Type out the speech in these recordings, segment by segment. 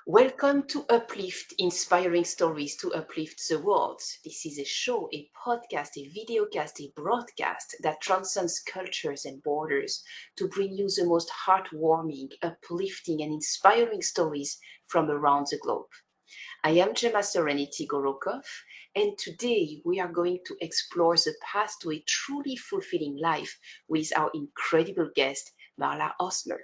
Welcome to Uplift, inspiring stories to uplift the world. This is a show, a podcast, a videocast, a broadcast that transcends cultures and borders to bring you the most heartwarming, uplifting, and inspiring stories from around the globe. I am Gemma Serenity Gorokov, and today we are going to explore the path to a truly fulfilling life with our incredible guest, Marla Osner.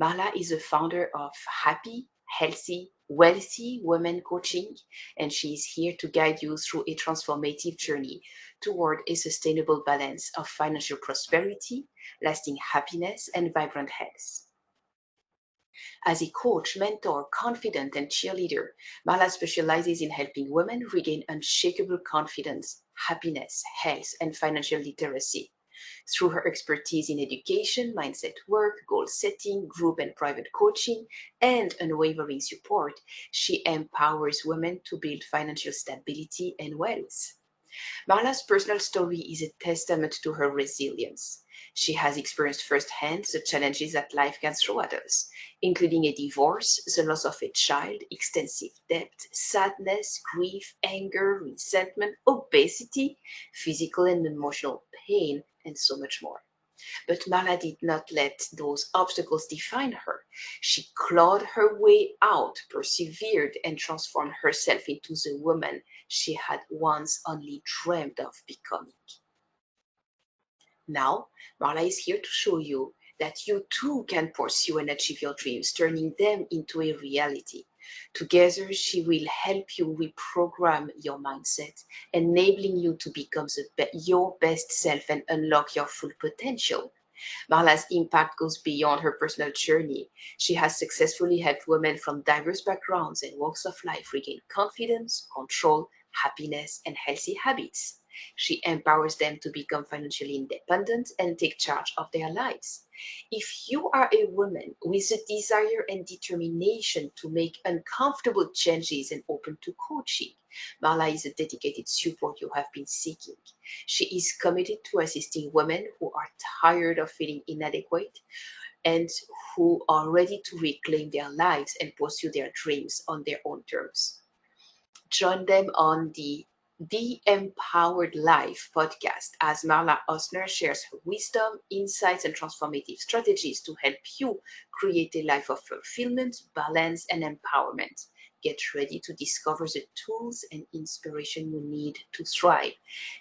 Marla is the founder of Happy, Healthy, Wealthy Women Coaching, and she is here to guide you through a transformative journey toward a sustainable balance of financial prosperity, lasting happiness, and vibrant health. As a coach, mentor, confidant, and cheerleader, Marla specializes in helping women regain unshakable confidence, happiness, health, and financial literacy. Through her expertise in education, mindset work, goal setting, group and private coaching, and unwavering support, she empowers women to build financial stability and wealth. Marla's personal story is a testament to her resilience. She has experienced firsthand the challenges that life can throw at us, including a divorce, the loss of a child, extensive debt, sadness, grief, anger, resentment, obesity, physical and emotional pain, and so much more. But Marla did not let those obstacles define her. She clawed her way out, persevered, and transformed herself into the woman she had once only dreamed of becoming. Now, Marla is here to show you that you too can pursue and achieve your dreams, turning them into a reality. Together, she will help you reprogram your mindset, enabling you to become your best self and unlock your full potential. Marla's impact goes beyond her personal journey. She has successfully helped women from diverse backgrounds and walks of life regain confidence, control, happiness, and healthy habits. She empowers them to become financially independent and take charge of their lives. If you are a woman with the desire and determination to make uncomfortable changes and open to coaching, Marla is a dedicated support you have been seeking. She is committed to assisting women who are tired of feeling inadequate and who are ready to reclaim their lives and pursue their dreams on their own terms. Join them on the Empowered Life podcast as Marla Osner shares her wisdom, insights, and transformative strategies to help you create a life of fulfillment, balance, and empowerment. Get ready to discover the tools and inspiration you need to thrive.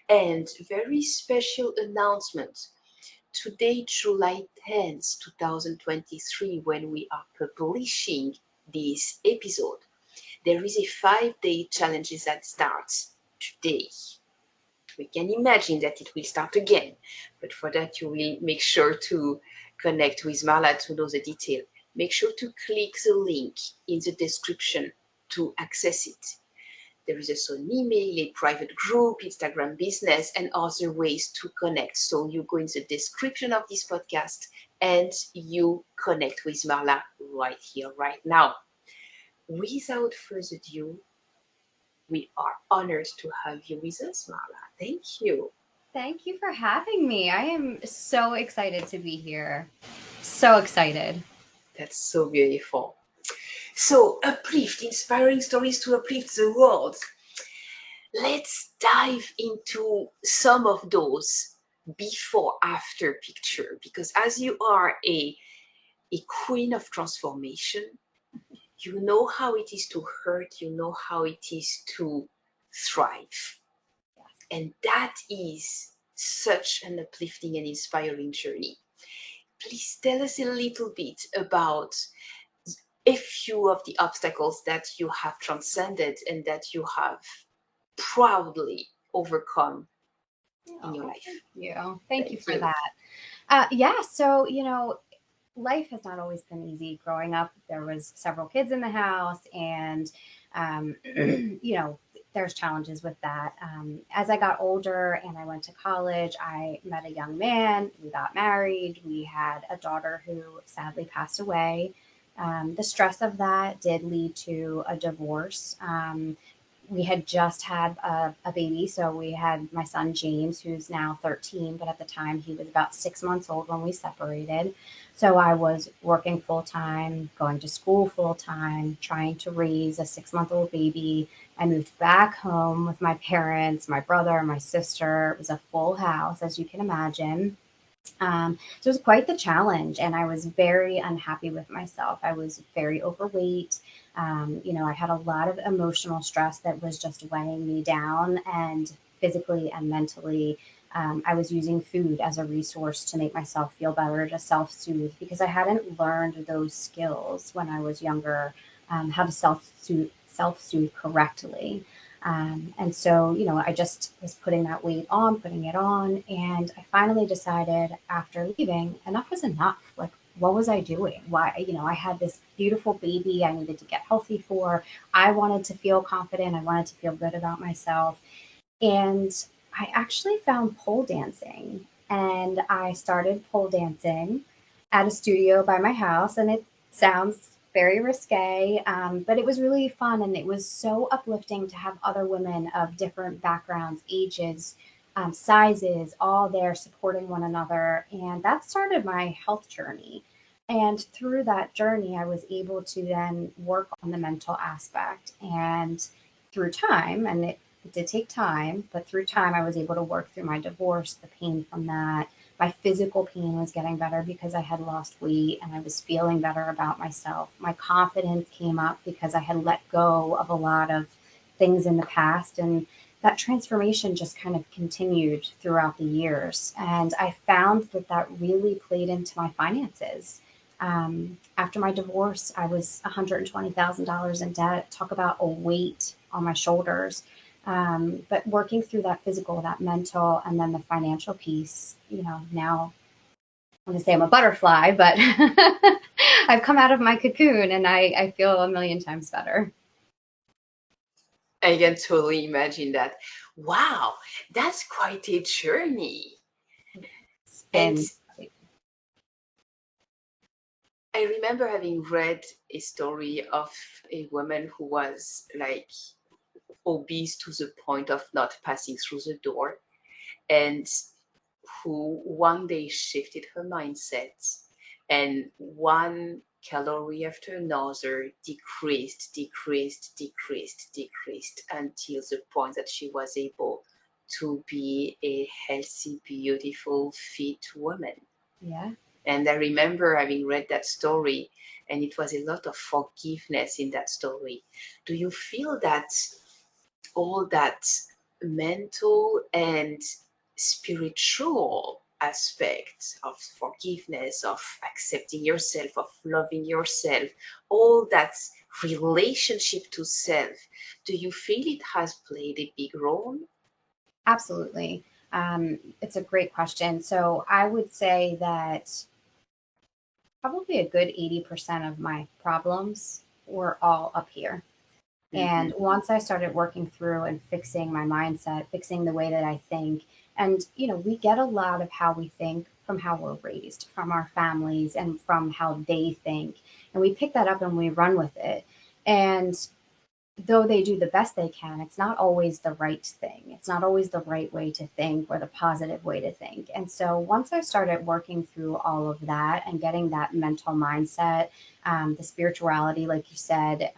And very special announcement. Today, July 10th, 2023, when we are publishing this episode, there is a 5-day challenge that starts today. We can imagine that it will start again, but for that you will make sure to connect with Marla to know the detail. Make sure to click the link in the description to access it. There is also an email, a private group, Instagram business, and other ways to connect. So you go in the description of this podcast and you connect with Marla right here, right now. Without further ado, we are honored to have you with us, Marla. Thank you. Thank you for having me. I am so excited to be here. So excited. That's so beautiful. So, uplift, inspiring stories to uplift the world. Let's dive into some of those before after picture because as you are a queen of transformation, you know how it is to hurt, you know how it is to thrive. And that is such an uplifting and inspiring journey. Please tell us a little bit about a few of the obstacles that you have transcended and that you have proudly overcome in your Oh, life. thank you. Thank you Thank for you. that. Yeah, so, life has not always been easy. Growing up, there was several kids in the house, and, you know, there's challenges with that. As I got older and I went to college, I met a young man. We got married. We had a daughter who sadly passed away. The stress of that did lead to a divorce. we had just had a baby. So we had my son James, who's now 13, but at the time he was about 6 months old when we separated. So I was working full time, going to school full time, trying to raise a 6 month old baby. I moved back home with my parents, my brother, my sister. It was a full house, as you can imagine. So it was quite the challenge, and I was very unhappy with myself. I was very overweight. I had a lot of emotional stress that was just weighing me down, and physically and mentally. I was using food as a resource to make myself feel better, to self soothe, because I hadn't learned those skills when I was younger, how to self soothe correctly. And so, I just was putting that weight on, putting it on. And I finally decided after leaving, enough was enough. Like, what was I doing? Why, I had this beautiful baby I needed to get healthy for. I wanted to feel confident. I wanted to feel good about myself. And I actually found pole dancing, and I started pole dancing at a studio by my house. And it sounds very risque, but it was really fun. And it was so uplifting to have other women of different backgrounds, ages, sizes, all there supporting one another. And that started my health journey. And through that journey, I was able to then work on the mental aspect. And through time, and it did take time, but through time, I was able to work through my divorce, the pain from that. My physical pain was getting better because I had lost weight and I was feeling better about myself. My confidence came up because I had let go of a lot of things in the past. And that transformation just kind of continued throughout the years. And I found that that really played into my finances. After my divorce, I was $120,000 in debt. Talk about a weight on my shoulders. But working through that physical, that mental, and then the financial piece, now I'm going to say I'm a butterfly, but I've come out of my cocoon and I feel a million times better. I can totally imagine that. Wow, that's quite a journey. It's And been, I remember having read a story of a woman who was like obese to the point of not passing through the door, and who one day shifted her mindset, and one calorie after another decreased until the point that she was able to be a healthy, beautiful, fit woman. yeah, And I remember having read that story, and it was a lot of forgiveness in that story. Do you feel that all that mental and spiritual aspect of forgiveness, of accepting yourself, of loving yourself, all that relationship to self, do you feel it has played a big role? absolutely. It's a great question. So I would say that probably a good 80% of my problems were all up here. Mm-hmm. And once I started working through and fixing my mindset, fixing the way that I think, and we get a lot of how we think from how we're raised, from our families, and from how they think. And we pick that up and we run with it. And though they do the best they can, it's not always the right thing. It's not always the right way to think or the positive way to think. And so once I started working through all of that and getting that mental mindset, the spirituality, like you said,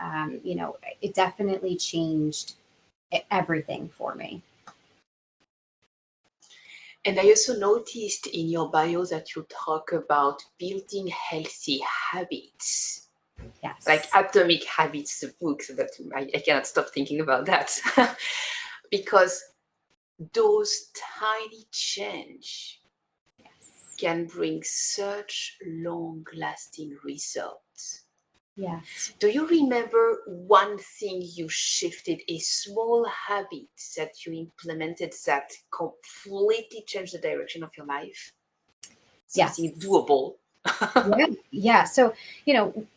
it definitely changed everything for me. And I also noticed in your bio that you talk about building healthy habits, like Yes. Atomic Habits, the book, so that I cannot stop thinking about that. Because those tiny change Yes. can bring such long lasting results. Yes. Do you remember one thing you shifted, a small habit that you implemented that completely changed the direction of your life? Yes. Something doable. Yeah, yeah. So,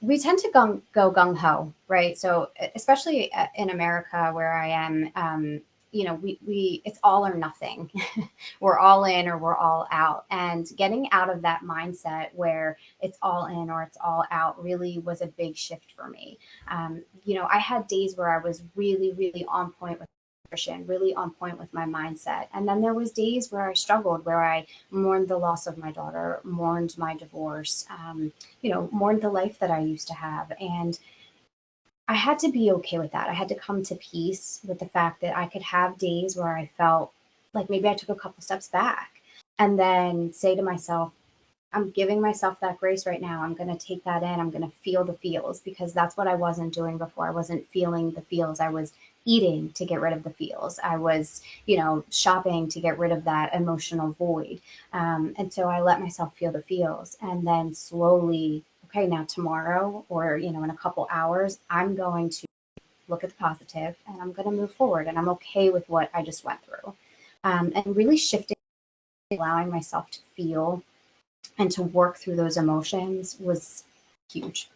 we tend to go gung ho, right? So, especially in America, where I am, we it's all or nothing. We're all in or we're all out. And getting out of that mindset where it's all in or it's all out really was a big shift for me. I had days where I was really, really on point with nutrition, really on point with my mindset. And then there was days where I struggled, where I mourned the loss of my daughter, mourned my divorce, mourned the life that I used to have. And I had to be okay with that. I had to come to peace with the fact that I could have days where I felt like maybe I took a couple steps back and then say to myself, I'm giving myself that grace right now. I'm going to take that in. I'm going to feel the feels because that's what I wasn't doing before. I wasn't feeling the feels. I was eating to get rid of the feels. I was, shopping to get rid of that emotional void. And so I let myself feel the feels and then slowly, okay, now tomorrow or, in a couple hours, I'm going to look at the positive and I'm going to move forward and I'm okay with what I just went through. And really shifting, allowing myself to feel and to work through those emotions was huge.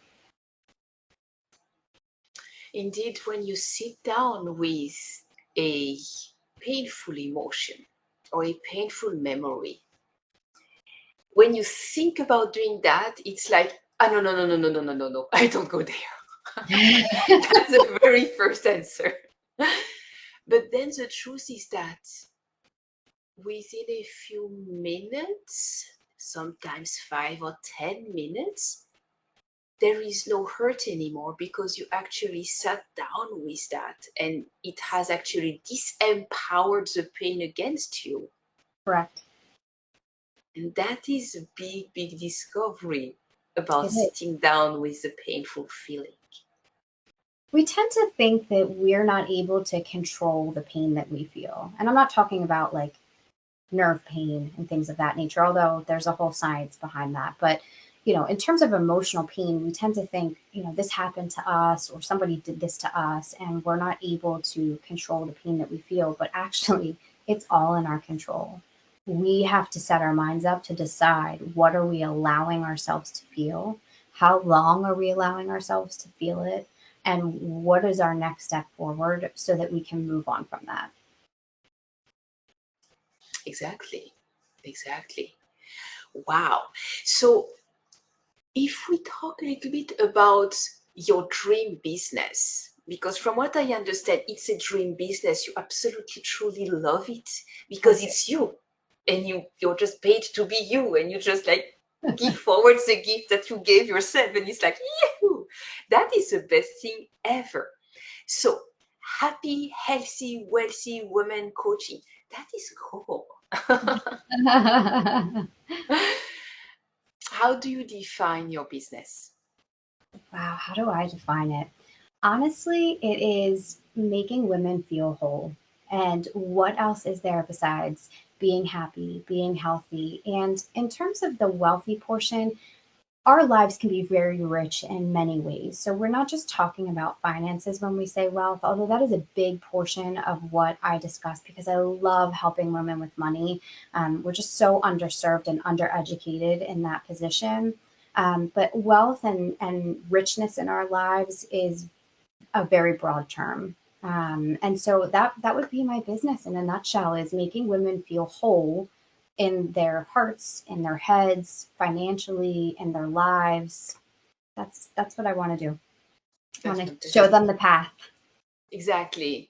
Indeed, when you sit down with a painful emotion or a painful memory, when you think about doing that, it's like, ah, no, no, no, no, no, no, no, no, no, I don't go there. That's the very first answer. But then the truth is that within a few minutes, sometimes 5 or 10 minutes, there is no hurt anymore because you actually sat down with that and it has actually disempowered the pain against you. Correct. And that is a big, big discovery about It is. sitting down with the painful feeling. We tend to think that we're not able to control the pain that we feel. And I'm not talking about like nerve pain and things of that nature, although there's a whole science behind that. But, in terms of emotional pain, we tend to think, this happened to us or somebody did this to us, and we're not able to control the pain that we feel. But actually, it's all in our control. We have to set our minds up to decide what are we allowing ourselves to feel? How long are we allowing ourselves to feel it? And what is our next step forward so that we can move on from that? Exactly. Exactly. Wow. So if we talk a little bit about your dream business, because from what I understand, it's a dream business. You absolutely truly love it because it's you and you're just paid to be you and you just like give forward the gift that you gave yourself and it's like, yahoo! That is the best thing ever. So happy, healthy, wealthy woman coaching. That is cool. How do you define your business? Wow, how do I define it? Honestly, it is making women feel whole. And what else is there besides being happy, being healthy? And in terms of the wealthy portion, our lives can be very rich in many ways. So we're not just talking about finances when we say wealth, although that is a big portion of what I discuss because I love helping women with money. We're just so underserved and undereducated in that position. But wealth and richness in our lives is a very broad term. And so that would be my business in a nutshell is making women feel whole in their hearts, in their heads, financially, in their lives. That's what I want to do. I That's want to show fantastic. them the path. Exactly.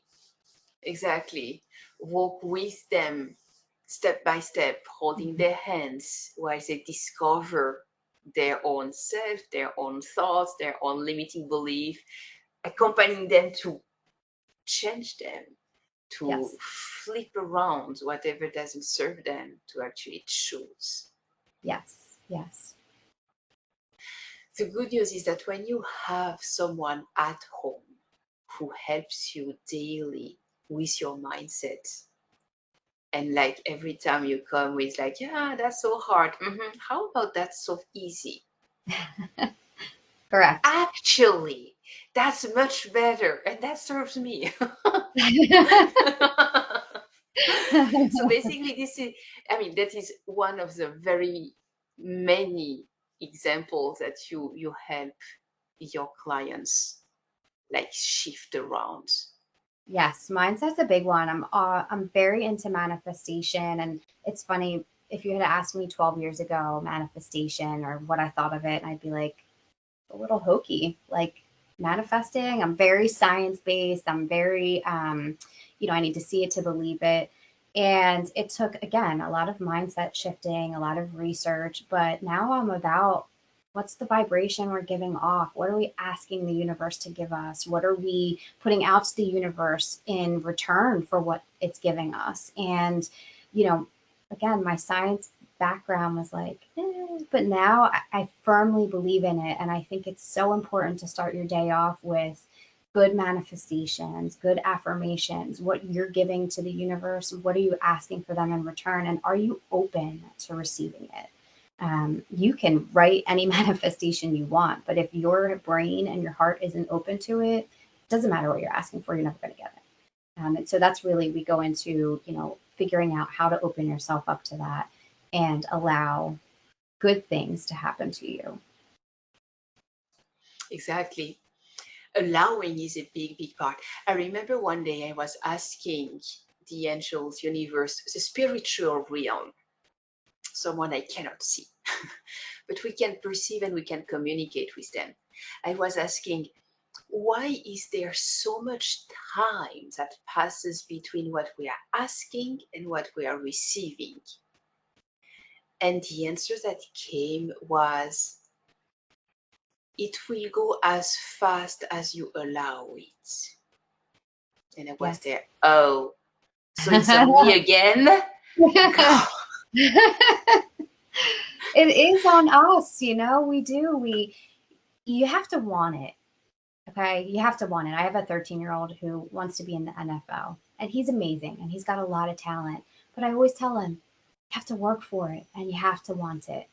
Exactly. Walk with them step by step, holding their hands while they discover their own self, their own thoughts, their own limiting belief, accompanying them to change them, to Yes. flip around whatever doesn't serve them to actually choose. Yes. Yes. The good news is that when you have someone at home who helps you daily with your mindset, and like every time you come with like, yeah, that's so hard. How about that's so easy? Correct. Actually, that's much better, and that serves me. So basically, this is, I mean, that is one of the very many examples that you help your clients like shift around. Yes, mindset's a big one. I'm very into manifestation, and it's funny if you had asked me 12 years ago manifestation or what I thought of it, I'd be like a little hokey. Like manifesting, I'm very science based. I'm very I need to see it to believe it. And it took again a lot of mindset shifting, a lot of research, but now I'm about what's the vibration we're giving off? What are we asking the universe to give us? What are we putting out to the universe in return for what it's giving us? And, you know, again, my science background was like, but now I firmly believe in it. And I think it's so important to start your day off with good manifestations, good affirmations, what you're giving to the universe, what are you asking for them in return, and are you open to receiving it? You can write any manifestation you want, but if your brain and your heart isn't open to it, it doesn't matter what you're asking for, you're never going to get it. And so that's really, we go into, figuring out how to open yourself up to that and allow good things to happen to you. Exactly. Allowing is a big, big part. I remember one day I was asking the angels, universe, the spiritual realm, someone I cannot see, but we can perceive and we can communicate with them. I was asking, why is there so much time that passes between what we are asking and what we are receiving? And the answer that came was, it will go as fast as you allow it. And I was Yes. there, oh, so it's on me again? No. It is on us, we do. You have to want it. Okay. You have to want it. I have a 13-year-old who wants to be in the NFL and he's amazing and he's got a lot of talent. But I always tell him, you have to work for it and you have to want it.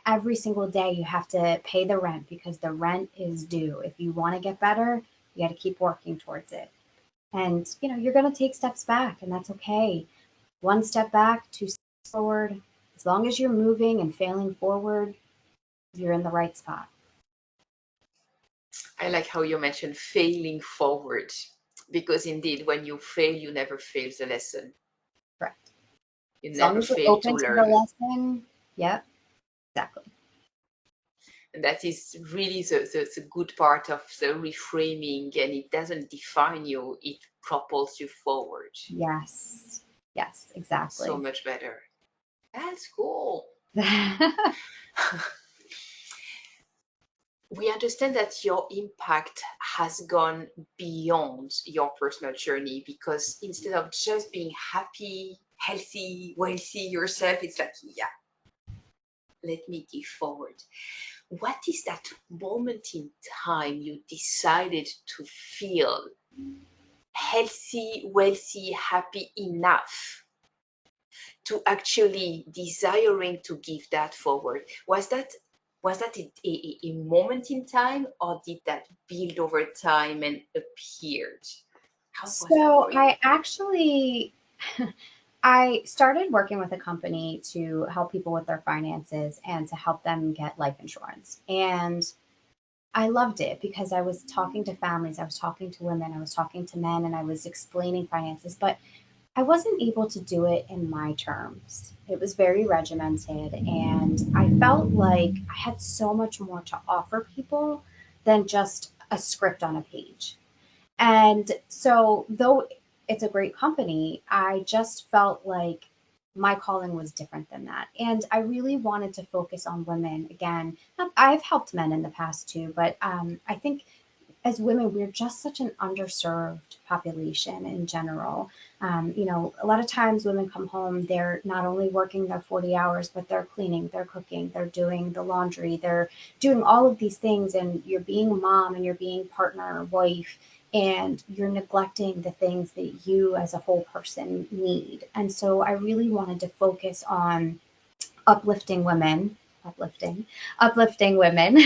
Every single day you have to pay the rent because the rent is due. If you want to get better, you got to keep working towards it. And, you're going to take steps back and that's okay. One step back, two steps forward. As long as you're moving and failing forward, you're in the right spot. I like how you mentioned failing forward, because indeed, when you fail, you never fail the lesson. Correct. You As long never as you're fail to open to the learn. lesson, yep, exactly. And that is really the good part of the reframing, and it doesn't define you, it propels you forward. Yes. Yes, So exactly. much better. That's cool. We understand that your impact has gone beyond your personal journey, because instead of just being happy, healthy, wealthy yourself, it's like, yeah, let me give forward. What is that moment in time you decided to feel healthy, wealthy, happy enough to actually desiring to give that forward? Was that a moment in time, or did that build over time and appeared? How was that So for you? I actually I started working with a company to help people with their finances and to help them get life insurance. And I loved it because I was talking to families, I was talking to women, I was talking to men, and I was explaining finances, but I wasn't able to do it in my terms. It was very regimented, and I felt like I had so much more to offer people than just a script on a page. And so, though it's a great company, I just felt like my calling was different than that. And I really wanted to focus on women again. I've helped men in the past too, but I think as women, we're just such an underserved population in general. A lot of times women come home, they're not only working their 40 hours, but they're cleaning, they're cooking, they're doing the laundry, they're doing all of these things. And you're being a mom and you're being partner, wife, and you're neglecting the things that you as a whole person need. And so I really wanted to focus on uplifting women, uplifting, uplifting women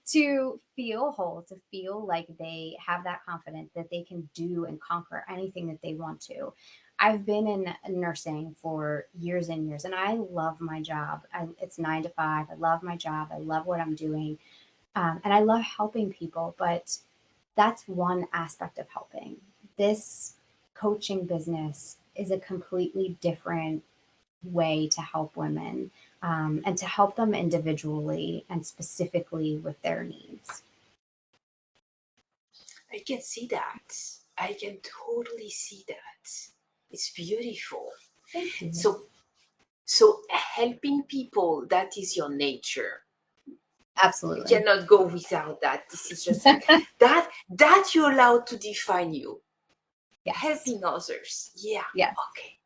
to feel whole, to feel like they have that confidence that they can do and conquer anything that they want to. I've been in nursing for years and years, and I love my job. It's 9 to 5. I love my job. I love what I'm doing. And I love helping people. But that's one aspect of helping. This coaching business is a completely different way to help women, and to help them individually and specifically with their needs. I can see that. I can totally see that. It's beautiful. Thank you. So helping people, that is your nature. You Absolutely. cannot go without that. This is just like that you're allowed to define you. Yes. Helping others. Yeah. Yes. Okay.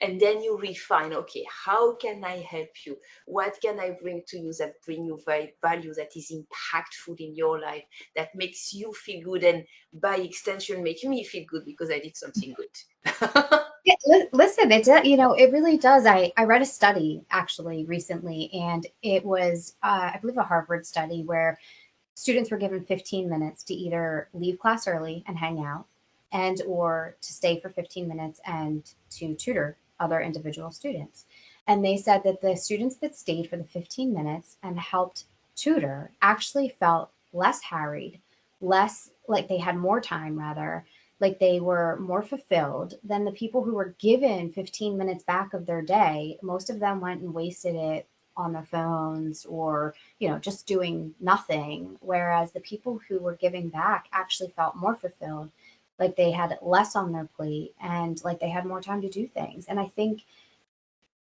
And then you refine, okay, how can I help you? What can I bring to you that bring you value, that is impactful in your life, that makes you feel good, and by extension make me feel good because I did something good. Yeah, listen, it really does. I read a study actually recently, and it was, I believe, a Harvard study where students were given 15 minutes to either leave class early and hang out, and or to stay for 15 minutes and to tutor other individual students. And they said that the students that stayed for the 15 minutes and helped tutor actually felt less harried, less like they had more time, rather, like they were more fulfilled than the people who were given 15 minutes back of their day. Most of them went and wasted it on their phones, or just doing nothing, whereas the people who were giving back actually felt more fulfilled, like they had less on their plate and like they had more time to do things. And I think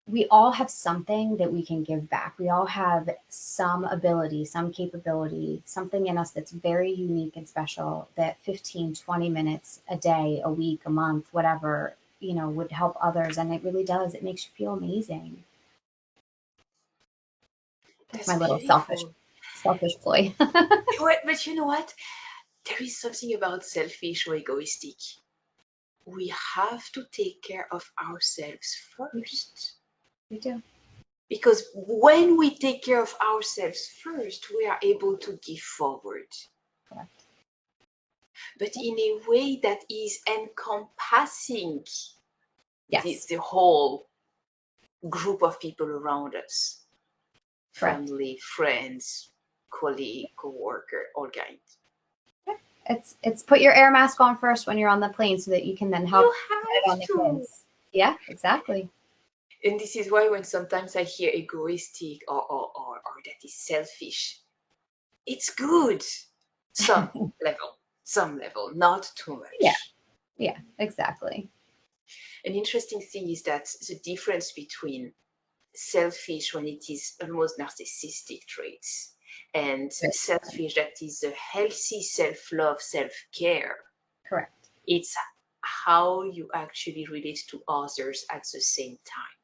we all have something that we can give back. We all have some ability, some capability, something in us that's very unique and special, that 15, 20 minutes a day, a week, a month, whatever, would help others. And it really does. It makes you feel amazing. That's That's my little beautiful. selfish ploy. But you know what? There is something about selfish or egoistic. We have to take care of ourselves We do. first. We do. Because when we take care of ourselves first, we are able to give forward, Correct. but in a way that is encompassing Yes. the whole group of people around us, Correct. family, friends, colleague, co-worker, all kinds. It's put your air mask on first when you're on the plane so that you can then You help get it on have the to. kids. Yeah, exactly. And this is why when sometimes I hear egoistic or that is selfish, it's good. Some some level, not too Yeah. much. Yeah, exactly. An interesting thing is that the difference between selfish when it is almost narcissistic traits and Very different. selfish that is a healthy self-love, self-care, Correct. it's how you actually relate to others at the same time.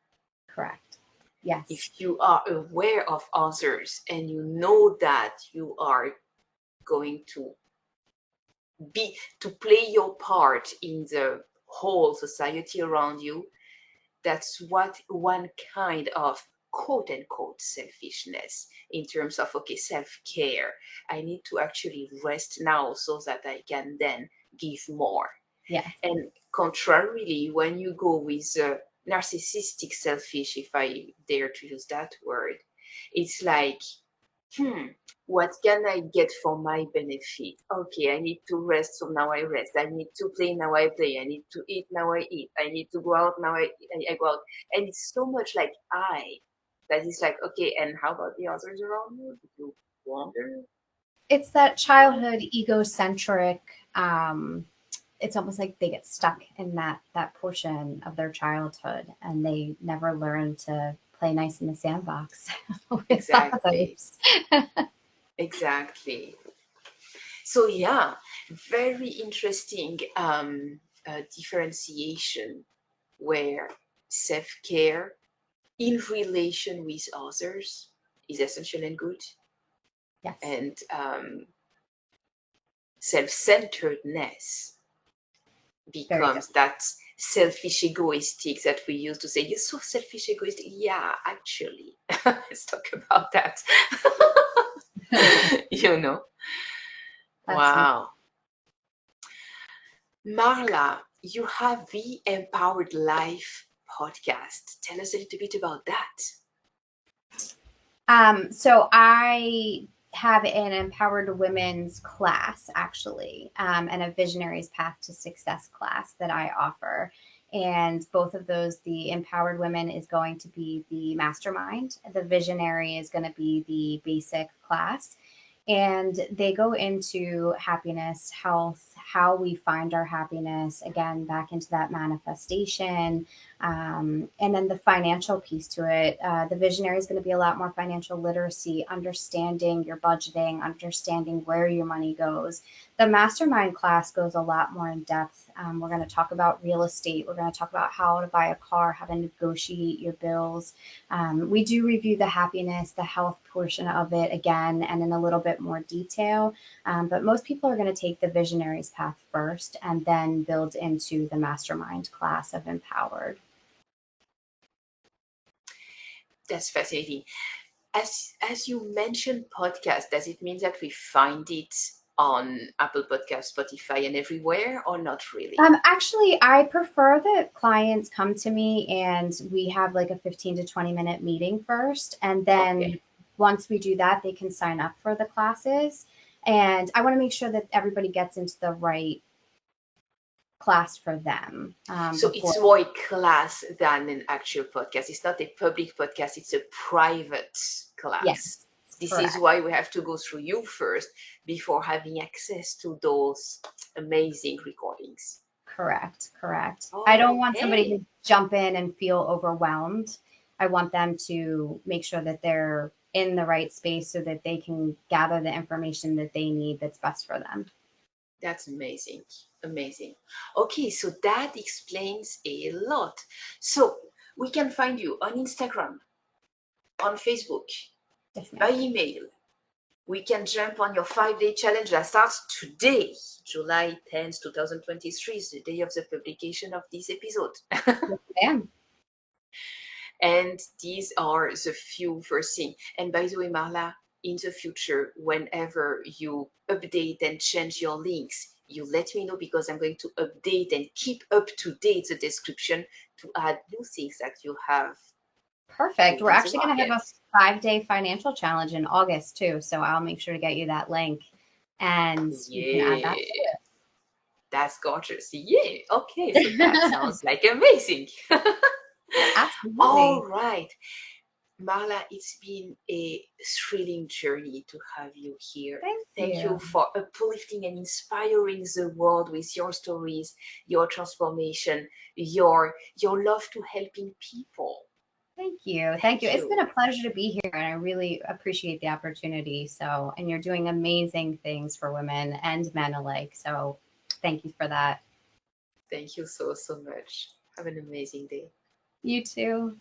Correct. Yes. If you are aware of others and you know that you are going to play your part in the whole society around you, that's what one kind of quote unquote selfishness in terms of, okay, self-care. I need to actually rest now so that I can then give more. Yes. And contrarily, when you go with narcissistic selfish, if I dare to use that word, it's like, hmm, what can I get for my benefit? Okay, I need to rest, so now I rest. I need to play, now I play. I need to eat, now I eat. I need to go out, now I go out. And it's so much like that is like, okay, and how about the others around you? Did you wonder? It's that childhood egocentric, it's almost like they get stuck in that portion of their childhood and they never learn to play nice in the sandbox with Exactly, others. exactly. So yeah, very interesting differentiation where self-care in relation with others is essential and good, Yes. and self-centeredness Very becomes different. that selfish egoistic that we used to say, you're so selfish egoistic. Yeah, actually, let's talk about that. you know Absolutely. wow. Marla, you have the Empowered Life podcast. Tell us a little bit about that. So I have an empowered women's class actually, and a visionaries path to success class that I offer. And both of those, the empowered women is going to be the mastermind, the visionary is going to be the basic class. And they go into happiness, health, how we find our happiness, again, back into that manifestation. And then the financial piece to it. The visionary is going to be a lot more financial literacy, understanding your budgeting, understanding where your money goes. The mastermind class goes a lot more in depth. We're going to talk about real estate. We're going to talk about how to buy a car, how to negotiate your bills. We do review the happiness, the health portion of it again, and in a little bit more detail. But most people are going to take the visionaries path first and then build into the mastermind class of empowered. That's fascinating. As you mentioned podcast, does it mean that we find it on Apple Podcast, Spotify, and everywhere, or not really? Actually, I prefer that clients come to me and we have like a 15 to 20-minute meeting first. And then once we do that, they can sign up for the classes. And I want to make sure that everybody gets into the right class for them. So it's more a class than an actual podcast. It's not a public podcast, it's a private class. Yes, this correct. is why we have to go through you first before having access to those amazing recordings. Correct. I don't want somebody to jump in and feel overwhelmed. I want them to make sure that they're in the right space so that they can gather the information that they need that's best for them. That's amazing. Okay, so that explains a lot. So we can find you on Instagram, on Facebook, by email. We can jump on your 5-day challenge that starts today, July 10th, 2023, is the day of the publication of this episode. Yes, and these are the few first things. And by the way, Marla, in the future, whenever you update and change your links, you let me know, because I'm going to update and keep up to date the description to add new things that you have. Perfect. We're actually going to have a 5-day financial challenge in August too. So I'll make sure to get you that link and you can add that to it. That's gorgeous. Yeah. Okay. So that sounds like amazing. Absolutely. All right. Marla, it's been a thrilling journey to have you here. Thank you for uplifting and inspiring the world with your stories, your transformation, your love to helping people. Thank you. It's been a pleasure to be here, and I really appreciate the opportunity. So, and you're doing amazing things for women and men alike. So, thank you for that. Thank you so much. Have an amazing day. You too.